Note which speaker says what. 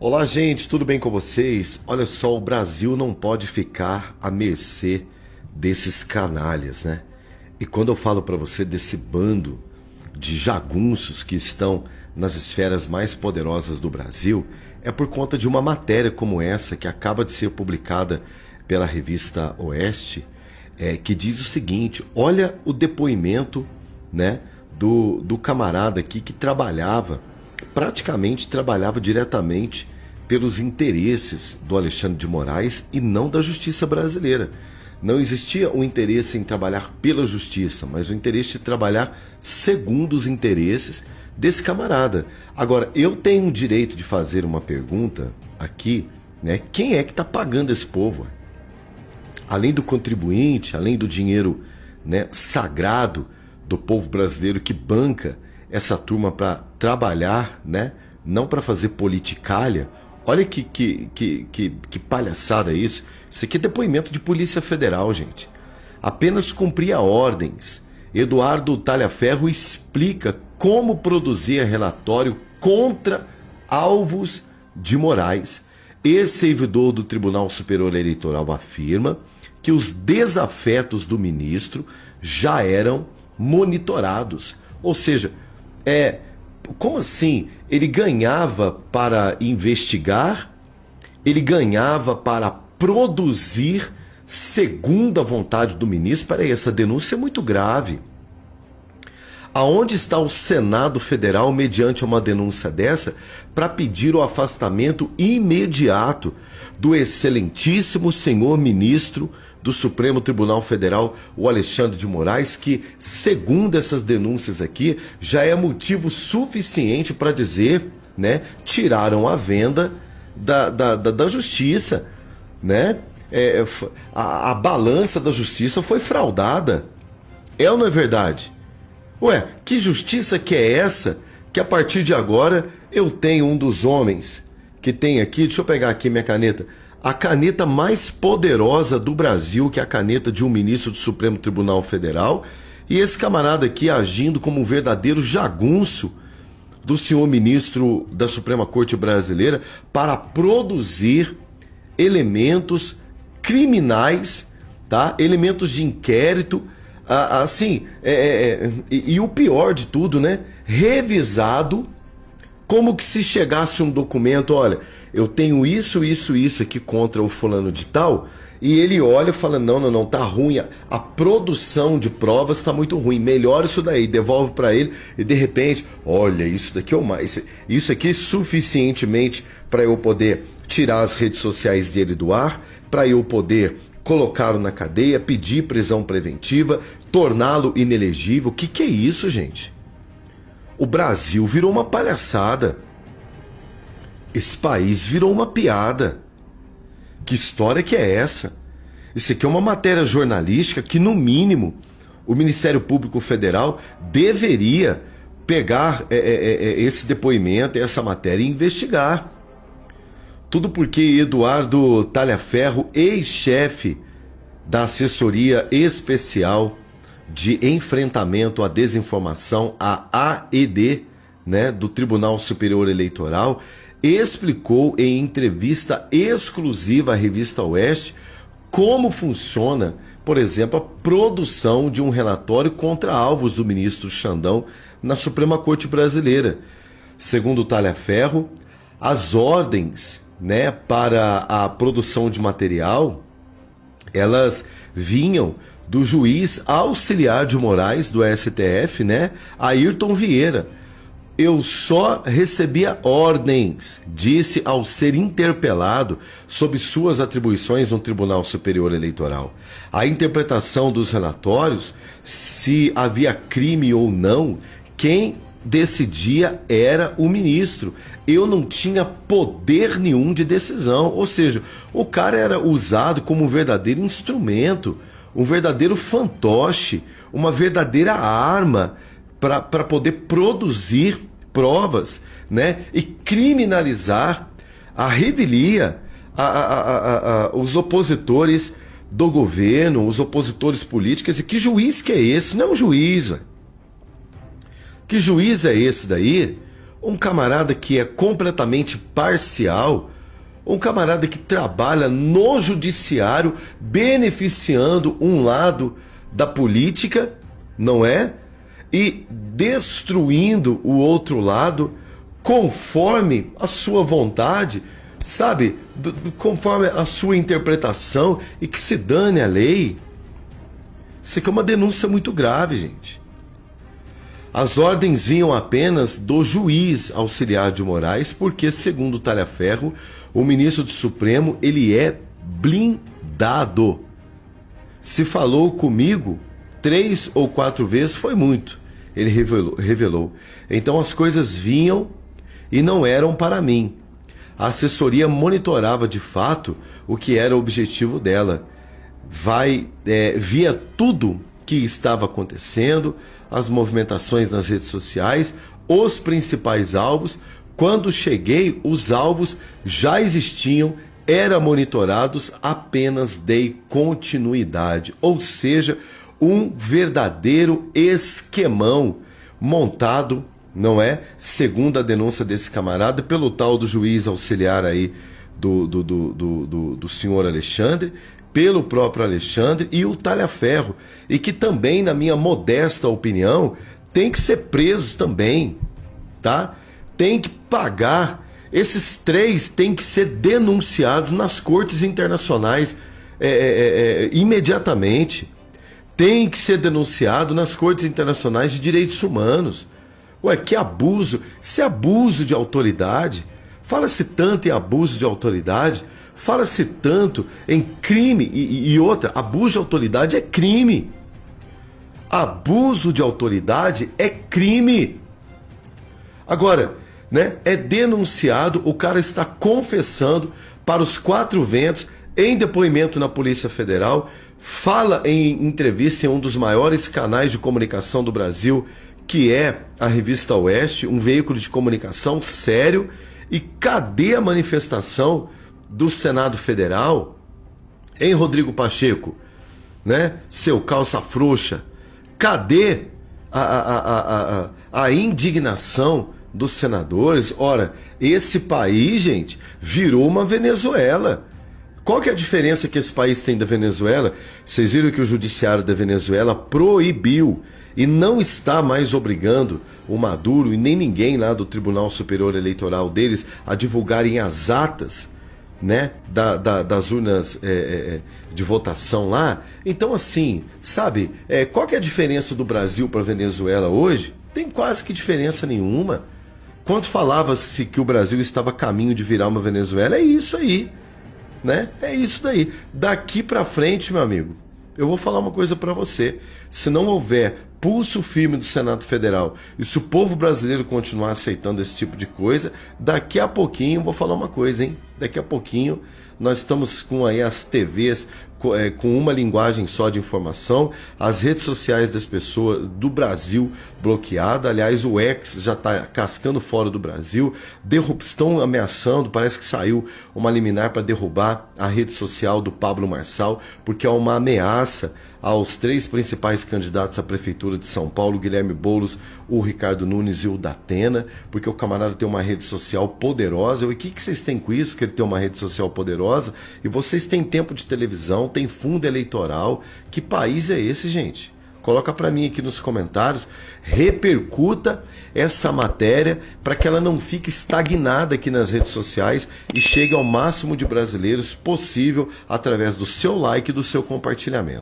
Speaker 1: Olá, gente, tudo bem com vocês? Olha só, o Brasil não pode ficar à mercê desses canalhas, né? E quando eu falo para você desse bando de jagunços que estão nas esferas mais poderosas do Brasil, é por conta de uma matéria como essa que acaba de ser publicada pela revista Oeste, que diz o seguinte: olha o depoimento, né, do camarada aqui que praticamente trabalhava diretamente pelos interesses do Alexandre de Moraes e não da justiça brasileira. Não existia o interesse em trabalhar pela justiça, mas o interesse de trabalhar segundo os interesses desse camarada. Agora, eu tenho o direito de fazer uma pergunta aqui, né? Quem é que está pagando esse povo? Além do contribuinte, além do dinheiro, né, sagrado do povo brasileiro que banca essa turma para trabalhar, né, não para fazer politicalha. Olha que palhaçada isso. Isso aqui é depoimento de Polícia Federal, gente. Apenas cumpria ordens. Eduardo Talhaferro explica como produzir relatório contra Alvos de Moraes. Ex-servidor do Tribunal Superior Eleitoral afirma que os desafetos do ministro já eram monitorados. Ou seja, como assim? Ele ganhava para investigar, ele ganhava para produzir segundo a vontade do ministro. Peraí, essa denúncia é muito grave. Aonde está o Senado Federal mediante uma denúncia dessa para pedir o afastamento imediato do excelentíssimo senhor ministro do Supremo Tribunal Federal, o Alexandre de Moraes, que, segundo essas denúncias aqui, já é motivo suficiente para dizer, né, tiraram a venda da justiça, né? A balança da justiça foi fraudada. É ou não é verdade? Ué, que justiça que é essa que a partir de agora eu tenho um dos homens que tem aqui, deixa eu pegar aqui minha caneta, a caneta mais poderosa do Brasil, que é a caneta de um ministro do Supremo Tribunal Federal, e esse camarada aqui agindo como um verdadeiro jagunço do senhor ministro da Suprema Corte Brasileira para produzir elementos criminais, tá? Elementos de inquérito, e o pior de tudo, né? Revisado, como que se chegasse um documento, olha, eu tenho isso aqui contra o fulano de tal, e ele olha e fala, não, tá ruim, a produção de provas tá muito ruim, melhora isso daí, devolve para ele, e de repente, olha, isso daqui é o mais, isso aqui é suficientemente para eu poder tirar as redes sociais dele do ar, para eu poder colocá-lo na cadeia, pedir prisão preventiva, torná-lo inelegível. O que é isso, gente? O Brasil virou uma palhaçada. Esse país virou uma piada. Que história que é essa? Isso aqui é uma matéria jornalística que, no mínimo, o Ministério Público Federal deveria pegar esse depoimento, essa matéria e investigar. Tudo porque Eduardo Talhaferro, ex-chefe da Assessoria Especial de Enfrentamento à Desinformação, a AED, né, do Tribunal Superior Eleitoral, explicou em entrevista exclusiva à revista Oeste como funciona, por exemplo, a produção de um relatório contra alvos do ministro Xandão na Suprema Corte Brasileira. Segundo Talhaferro, as ordens, né, para a produção de material, elas vinham do juiz auxiliar de Moraes do STF, né, Ayrton Vieira. Eu só recebia ordens, disse ao ser interpelado sobre suas atribuições no Tribunal Superior Eleitoral. A interpretação dos relatórios, se havia crime ou não, quem decidia era o ministro. Eu não tinha poder nenhum de decisão, ou seja, o cara era usado como um verdadeiro instrumento, um verdadeiro fantoche, uma verdadeira arma para poder produzir provas, né, e criminalizar a revelia, os opositores do governo, os opositores políticos. E que juiz que é esse? Não é um juiz, véio. Que juiz é esse daí? um camarada que é completamente parcial, um camarada que trabalha no judiciário, beneficiando um lado da política, não é? E destruindo o outro lado, conforme a sua vontade, sabe? Conforme a sua interpretação, e que se dane a lei. Isso aqui é uma denúncia muito grave, gente. As ordens vinham apenas do juiz auxiliar de Moraes, porque, segundo Talhaferro, o ministro do Supremo, ele é blindado. Se falou comigo 3 ou 4 vezes, foi muito. Ele revelou. Então as coisas vinham e não eram para mim. A assessoria monitorava de fato o que era o objetivo dela. Via tudo que estava acontecendo, as movimentações nas redes sociais, os principais alvos. Quando cheguei, os alvos já existiam, eram monitorados, apenas dei continuidade. Ou seja, um verdadeiro esquemão montado, não é? Segundo a denúncia desse camarada, pelo tal do juiz auxiliar aí do senhor Alexandre, pelo próprio Alexandre e o Talhaferro, e que também, na minha modesta opinião, tem que ser presos também, tá? Tem que pagar. Esses 3 têm que ser denunciados nas cortes internacionais imediatamente. Tem que ser denunciado nas cortes internacionais de direitos humanos. Ué, que abuso! Isso é abuso de autoridade. Fala-se tanto em abuso de autoridade, fala-se tanto em crime e outra, abuso de autoridade é crime. Abuso de autoridade é crime. Agora, né, é denunciado, o cara está confessando para os 4 ventos, em depoimento na Polícia Federal, fala em entrevista em um dos maiores canais de comunicação do Brasil, que é a Revista Oeste, um veículo de comunicação sério. E cadê a manifestação do Senado Federal? Hein, Rodrigo Pacheco? Né? Seu calça frouxa. Cadê a indignação dos senadores? Ora, esse país, gente, virou uma Venezuela. Qual que é a diferença que esse país tem da Venezuela? Vocês viram que o judiciário da Venezuela proibiu e não está mais obrigando o Maduro e nem ninguém lá do Tribunal Superior Eleitoral deles a divulgarem as atas, né, das urnas de votação lá. Então, assim, sabe, qual que é a diferença do Brasil para a Venezuela hoje? Tem quase que diferença nenhuma. Quando falava-se que o Brasil estava a caminho de virar uma Venezuela, é isso aí, né? É isso daí. Daqui para frente, meu amigo, eu vou falar uma coisa para você. Se não houver pulso firme do Senado Federal e se o povo brasileiro continuar aceitando esse tipo de coisa, daqui a pouquinho, vou falar uma coisa, hein? Daqui a pouquinho nós estamos com aí as TVs com uma linguagem só de informação, as redes sociais das pessoas do Brasil bloqueada. Aliás, o X já está cascando fora do Brasil, estão ameaçando, parece que saiu uma liminar para derrubar a rede social do Pablo Marçal, porque é uma ameaça aos 3 principais candidatos à Prefeitura de São Paulo, Guilherme Boulos, o Ricardo Nunes e o Datena, porque o camarada tem uma rede social poderosa. E o que vocês têm com isso, que ele tem uma rede social poderosa? E vocês têm tempo de televisão, tem fundo eleitoral. Que país é esse, gente? Coloca para mim aqui nos comentários, repercuta essa matéria para que ela não fique estagnada aqui nas redes sociais e chegue ao máximo de brasileiros possível através do seu like e do seu compartilhamento.